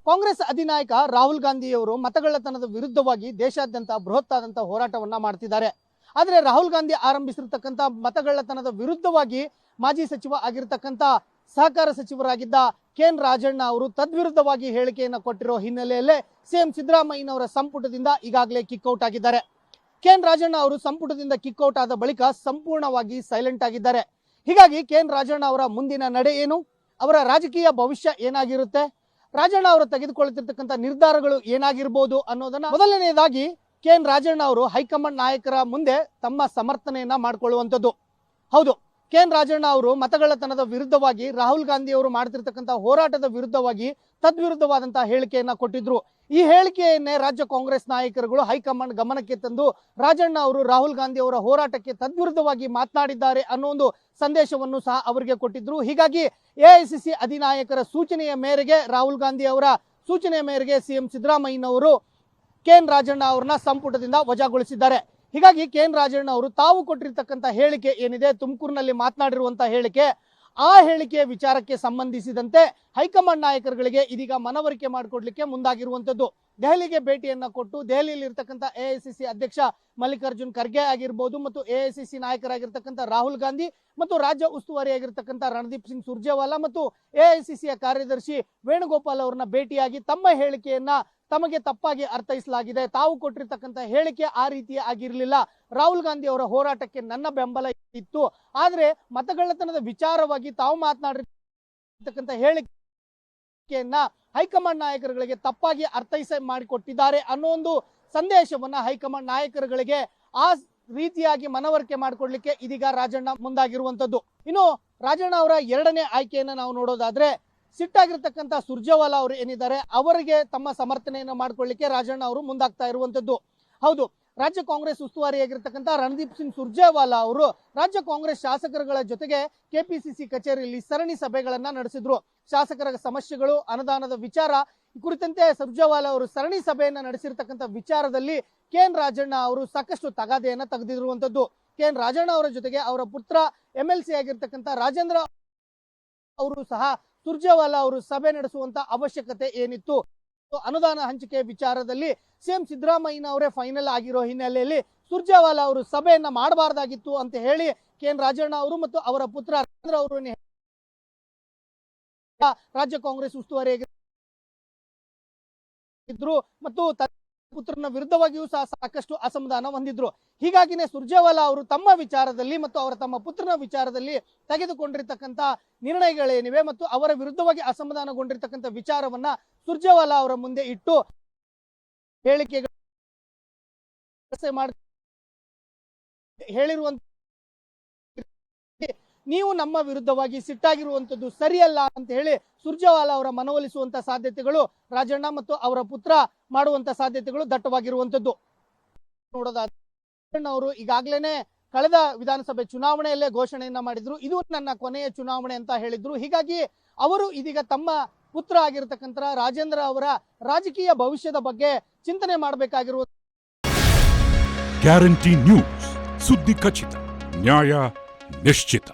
ಕಾಂಗ್ರೆಸ್ ಅಧಿನಾಯಕ ರಾಹುಲ್ ಗಾಂಧಿಯವರು ಮತಗಳ್ಳತನದ ವಿರುದ್ಧವಾಗಿ ದೇಶಾದ್ಯಂತ ಬೃಹತ್ತಾದಂತ ಹೋರಾಟವನ್ನ ಮಾಡ್ತಿದ್ದಾರೆ. ಆದರೆ ರಾಹುಲ್ ಗಾಂಧಿ ಆರಂಭಿಸಿರ್ತಕ್ಕಂಥ ಮತಗಳ್ಳತನದ ವಿರುದ್ಧವಾಗಿ ಮಾಜಿ ಸಚಿವ ಆಗಿರ್ತಕ್ಕಂಥ ಸಹಕಾರ ಸಚಿವರಾಗಿದ್ದ ಕೆಎನ್ ರಾಜಣ್ಣ ಅವರು ತದ್ವಿರುದ್ಧವಾಗಿ ಹೇಳಿಕೆಯನ್ನು ಕೊಟ್ಟಿರೋ ಹಿನ್ನೆಲೆಯಲ್ಲೇ ಸಿಎಂ ಸಿದ್ದರಾಮಯ್ಯನವರ ಸಂಪುಟದಿಂದ ಈಗಾಗಲೇ ಕಿಕ್ಔಟ್ ಆಗಿದ್ದಾರೆ. ಕೆಎನ್ ರಾಜಣ್ಣ ಅವರು ಸಂಪುಟದಿಂದ ಕಿಕ್ಔಟ್ ಆದ ಬಳಿಕ ಸಂಪೂರ್ಣವಾಗಿ ಸೈಲೆಂಟ್ ಆಗಿದ್ದಾರೆ. ಹೀಗಾಗಿ ಕೆಎನ್ ರಾಜಣ್ಣ ಅವರ ಮುಂದಿನ ನಡೆ ಏನು, ಅವರ ರಾಜಕೀಯ ಭವಿಷ್ಯ ಏನಾಗಿರುತ್ತೆ, ರಾಜಣ್ಣ ಅವರು ತೆಗೆದುಕೊಳ್ಳುತ್ತಿರ್ತಕ್ಕಂಥ ನಿರ್ಧಾರಗಳು ಏನಾಗಿರ್ಬೋದು ಅನ್ನೋದನ್ನ ಮೊದಲನೆಯದಾಗಿ ಕೆಎನ್ ರಾಜಣ್ಣ ಅವರು ಹೈಕಮಾಂಡ್ ನಾಯಕರ ಮುಂದೆ ತಮ್ಮ ಸಮರ್ಥನೆಯನ್ನ ಮಾಡಿಕೊಳ್ಳುವಂಥದ್ದು. ಹೌದು, ಕೆಎನ್ ರಾಜಣ್ಣ ಅವರು ಮತಗಳ್ಳತನದ ವಿರುದ್ಧವಾಗಿ ರಾಹುಲ್ ಗಾಂಧಿ ಅವರು ಮಾಡ್ತಿರ್ತಕ್ಕಂಥ ಹೋರಾಟದ ವಿರುದ್ಧವಾಗಿ ತದ್ವಿರುದ್ಧವಾದಂತಹ ಹೇಳಿಕೆಯನ್ನ ಕೊಟ್ಟಿದ್ರು. ಈ ಹೇಳಿಕೆಯನ್ನೇ ರಾಜ್ಯ ಕಾಂಗ್ರೆಸ್ ನಾಯಕರುಗಳು ಹೈಕಮಾಂಡ್ ಗಮನಕ್ಕೆ ತಂದು ರಾಜಣ್ಣ ಅವರು ರಾಹುಲ್ ಗಾಂಧಿ ಅವರ ಹೋರಾಟಕ್ಕೆ ತದ್ವಿರುದ್ಧವಾಗಿ ಮಾತನಾಡಿದ್ದಾರೆ ಅನ್ನೋ ಒಂದು ಸಂದೇಶವನ್ನು ಸಹ ಅವರಿಗೆ ಕೊಟ್ಟಿದ್ರು. ಹೀಗಾಗಿ ಎಐಸಿಸಿ ಅಧಿನಾಯಕರ ಸೂಚನೆಯ ಮೇರೆಗೆ, ರಾಹುಲ್ ಗಾಂಧಿ ಅವರ ಸೂಚನೆಯ ಮೇರೆಗೆ ಸಿಎಂ ಸಿದ್ದರಾಮಯ್ಯನವರು ಕೆಎನ್ ರಾಜಣ್ಣ ಅವರನ್ನ ಸಂಪುಟದಿಂದ ವಜಾಗೊಳಿಸಿದ್ದಾರೆ. ಹೀಗಾಗಿ ಕೆಎನ್ ರಾಜಣ್ಣ ಅವರು ತಾವು ಕೊಟ್ಟಿರ್ತಕ್ಕಂಥ ಹೇಳಿಕೆ ಏನಿದೆ, ತುಮಕೂರಿನಲ್ಲಿ ಮಾತನಾಡಿರುವಂತಹ ಹೇಳಿಕೆ, ಆ ಹೇಳಿಕೆಯ ವಿಚಾರಕ್ಕೆ ಸಂಬಂಧಿಸಿದಂತೆ ಹೈಕಮಾಂಡ್ ನಾಯಕರುಗಳಿಗೆ ಇದೀಗ ಮನವರಿಕೆ ಮಾಡಿಕೊಡ್ಲಿಕ್ಕೆ ಮುಂದಾಗಿರುವಂತದ್ದು. ದೆಹಲಿಗೆ ಭೇಟಿಯನ್ನ ಕೊಟ್ಟು ದೆಹಲಿಯಲ್ಲಿ ಇರ್ತಕ್ಕಂಥ ಎಐಸಿಸಿ ಅಧ್ಯಕ್ಷ ಮಲ್ಲಿಕಾರ್ಜುನ್ ಖರ್ಗೆ ಆಗಿರ್ಬೋದು ಮತ್ತು ಎಐಸಿಸಿ ನಾಯಕರಾಗಿರ್ತಕ್ಕಂಥ ರಾಹುಲ್ ಗಾಂಧಿ ಮತ್ತು ರಾಜ್ಯ ಉಸ್ತುವಾರಿ ಆಗಿರ್ತಕ್ಕಂಥ ರಣದೀಪ್ ಸಿಂಗ್ ಸುರ್ಜೇವಾಲಾ ಮತ್ತು ಎಐಸಿಸಿಯ ಕಾರ್ಯದರ್ಶಿ ವೇಣುಗೋಪಾಲ್ ಅವರನ್ನ ಭೇಟಿಯಾಗಿ ತಮ್ಮ ಹೇಳಿಕೆಯನ್ನ ತಮಗೆ ತಪ್ಪಾಗಿ ಅರ್ಥೈಸಲಾಗಿದೆ, ತಾವು ಕೊಟ್ಟಿರ್ತಕ್ಕಂಥ ಹೇಳಿಕೆ ಆ ರೀತಿ ಆಗಿರಲಿಲ್ಲ, ರಾಹುಲ್ ಗಾಂಧಿ ಅವರ ಹೋರಾಟಕ್ಕೆ ನನ್ನ ಬೆಂಬಲ ಇತ್ತು, ಆದ್ರೆ ಮತಗಳ್ಳತನದ ವಿಚಾರವಾಗಿ ತಾವು ಮಾತನಾಡಿರ್ತಕ್ಕಂಥ ಹೇಳಿಕೆಯನ್ನ ಹೈಕಮಾಂಡ್ ನಾಯಕರುಗಳಿಗೆ ತಪ್ಪಾಗಿ ಅರ್ಥೈಸ ಮಾಡಿಕೊಟ್ಟಿದ್ದಾರೆ ಅನ್ನೋ ಒಂದು ಸಂದೇಶವನ್ನ ಹೈಕಮಾಂಡ್ ನಾಯಕರುಗಳಿಗೆ ಆ ರೀತಿಯಾಗಿ ಮನವರಿಕೆ ಮಾಡಿಕೊಡ್ಲಿಕ್ಕೆ ಇದೀಗ ರಾಜಣ್ಣ ಮುಂದಾಗಿರುವಂತದ್ದು. ಇನ್ನು ರಾಜಣ್ಣ ಅವರ ಎರಡನೇ ಆಯ್ಕೆಯನ್ನ ನಾವು ನೋಡೋದಾದ್ರೆ, ಸಿಟ್ಟಾಗಿರ್ತಕ್ಕಂಥ ಸುರ್ಜೇವಾಲಾ ಅವರು ಏನಿದ್ದಾರೆ ಅವರಿಗೆ ತಮ್ಮ ಸಮರ್ಥನೆಯನ್ನು ಮಾಡ್ಕೊಳ್ಳಿಕ್ಕೆ ರಾಜಣ್ಣ ಅವರು ಮುಂದಾಗ್ತಾ ಇರುವಂತದ್ದು. ಹೌದು, ರಾಜ್ಯ ಕಾಂಗ್ರೆಸ್ ಉಸ್ತುವಾರಿಯಾಗಿರ್ತಕ್ಕಂಥ ರಣದೀಪ್ ಸಿಂಗ್ ಸುರ್ಜೇವಾಲಾ ಅವರು ರಾಜ್ಯ ಕಾಂಗ್ರೆಸ್ ಶಾಸಕರುಗಳ ಜೊತೆಗೆ ಕೆಪಿಸಿಸಿ ಕಚೇರಿಯಲ್ಲಿ ಸರಣಿ ಸಭೆಗಳನ್ನ ನಡೆಸಿದ್ರು. ಶಾಸಕರ ಸಮಸ್ಯೆಗಳು, ಅನುದಾನದ ವಿಚಾರ ಕುರಿತಂತೆ ಸುರ್ಜೇವಾಲಾ ಅವರು ಸರಣಿ ಸಭೆಯನ್ನ ನಡೆಸಿರ್ತಕ್ಕಂಥ ವಿಚಾರದಲ್ಲಿ ಕೆಎನ್ ರಾಜಣ್ಣ ಅವರು ಸಾಕಷ್ಟು ತಗಾದೆಯನ್ನ ತೆಗೆದಿರುವಂತದ್ದು. ಕೆಎನ್ ರಾಜಣ್ಣ ಅವರ ಜೊತೆಗೆ ಅವರ ಪುತ್ರ ಎಂಎಲ್ಸಿ ಆಗಿರ್ತಕ್ಕಂಥ ರಾಜೇಂದ್ರ ಅವರು ಸಹ ಸುರ್ಜೇವಾಲಾ ಅವರು ಸಭೆ ನಡೆಸುವಂತ ಅವಶ್ಯಕತೆ ಏನಿತ್ತು, ಅನುದಾನ ಹಂಚಿಕೆ ವಿಚಾರದಲ್ಲಿ ಸಿಎಂ ಸಿದ್ದರಾಮಯ್ಯನವರೇ ಫೈನಲ್ ಆಗಿರೋ ಹಿನ್ನೆಲೆಯಲ್ಲಿ ಸುರ್ಜೇವಾಲಾ ಅವರು ಸಭೆಯನ್ನ ಮಾಡಬಾರ್ದಾಗಿತ್ತು ಅಂತ ಹೇಳಿ ಕೆಎನ್ ರಾಜಣ್ಣ ಅವರು ಮತ್ತು ಅವರ ಪುತ್ರ ರಾಜೇಂದ್ರ ಅವರು ರಾಜ್ಯ ಕಾಂಗ್ರೆಸ್ ಉಸ್ತುವಾರಿಯಾಗಿದ್ರು ಮತ್ತು ಪುತ್ರನ ವಿರುದ್ಧವಾಗಿಯೂ ಸಹ ಸಾಕಷ್ಟು ಅಸಮಾಧಾನ ಹೊಂದಿದ್ರು. ಹೀಗಾಗಿನೇ ಸುರ್ಜೇವಾಲಾ ಅವರು ತಮ್ಮ ವಿಚಾರದಲ್ಲಿ ಮತ್ತು ಅವರ ತಮ್ಮ ಪುತ್ರನ ವಿಚಾರದಲ್ಲಿ ತೆಗೆದುಕೊಂಡಿರ್ತಕ್ಕಂಥ ನಿರ್ಣಯಗಳೇನಿವೆ ಮತ್ತು ಅವರ ವಿರುದ್ಧವಾಗಿ ಅಸಮಾಧಾನಗೊಂಡಿರ್ತಕ್ಕಂಥ ವಿಚಾರವನ್ನ ಸುರ್ಜೇವಾಲಾ ಅವರ ಮುಂದೆ ಇಟ್ಟು ಹೇಳಿಕೆ ಹೇಳಿರುವಂತ, ನೀವು ನಮ್ಮ ವಿರುದ್ಧವಾಗಿ ಸಿಟ್ಟಾಗಿರುವಂತದ್ದು ಸರಿಯಲ್ಲ ಅಂತ ಹೇಳಿ ಸುರ್ಜೇವಾಲಾ ಅವರ ಮನವೊಲಿಸುವಂತ ಸಾಧ್ಯತೆಗಳು ರಾಜಣ್ಣ ಮತ್ತು ಅವರ ಪುತ್ರ ಮಾಡುವಂತ ಸಾಧ್ಯತೆಗಳು ದಟ್ಟವಾಗಿರುವಂತದ್ದು. ನೋಡೋದಾದ್ರೆ ಅವರು ಈಗಾಗಲೇ ಕಳೆದ ವಿಧಾನಸಭೆ ಚುನಾವಣೆಯಲ್ಲೇ ಘೋಷಣೆಯನ್ನ ಮಾಡಿದ್ರು, ಇದು ನನ್ನ ಕೊನೆಯ ಚುನಾವಣೆ ಅಂತ ಹೇಳಿದ್ರು. ಹೀಗಾಗಿ ಅವರು ಇದೀಗ ತಮ್ಮ ಪುತ್ರ ಆಗಿರತಕ್ಕಂಥ ರಾಜೇಂದ್ರ ಅವರ ರಾಜಕೀಯ ಭವಿಷ್ಯದ ಬಗ್ಗೆ ಚಿಂತನೆ ಮಾಡಬೇಕಾಗಿರುವ ಗ್ಯಾರಂಟಿ ನ್ಯೂಸ್, ಸುದ್ದಿ ಖಚಿತ, ನ್ಯಾಯ ನಿಶ್ಚಿತ.